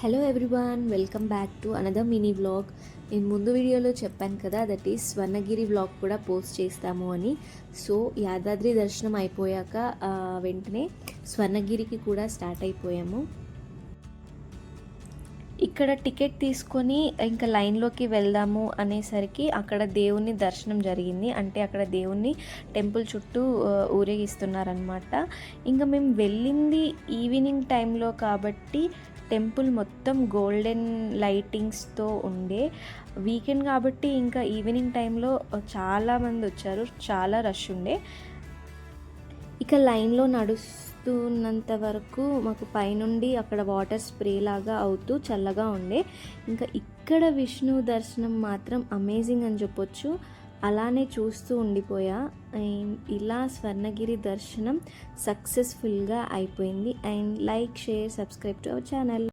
Hello everyone, welcome back to another mini vlog. నేను ముందు వీడియోలో చెప్పాను కదా, దట్ ఈస్ స్వర్ణగిరి వ్లాగ్ కూడా పోస్ట్ చేస్తాము అని. సో యాదాద్రి దర్శనం అయిపోయాక వెంటనే స్వర్ణగిరికి కూడా స్టార్ట్ అయిపోయాము. ఇక్కడ టికెట్ తీసుకొని ఇంకా లైన్లోకి వెళ్దాము అనేసరికి అక్కడ దేవుని దర్శనం జరిగింది. అంటే అక్కడ దేవుణ్ణి టెంపుల్ చుట్టూ ఊరేగిస్తున్నారనమాట. ఇంకా మేము వెళ్ళింది ఈవినింగ్ టైంలో కాబట్టి టెంపుల్ మొత్తం గోల్డెన్ లైటింగ్స్తో ఉండే. వీకెండ్ కాబట్టి ఇంకా ఈవినింగ్ టైంలో చాలామంది వచ్చారు, చాలా రష్ ఉండే. ఇక లైన్లో నడుస్తున్నంత వరకు మాకు పైనుండి అక్కడ వాటర్ స్ప్రే లాగా అవుతూ చల్లగా ఉండే. ఇంకా ఇక్కడ విష్ణు దర్శనం మాత్రం అమేజింగ్ అని చెప్పొచ్చు. అలానే చూస్తూ ఉండిపోయా. ఇలా స్వర్ణగిరి దర్శనం సక్సెస్ఫుల్గా అయిపోయింది. And like, share, subscribe to our channel.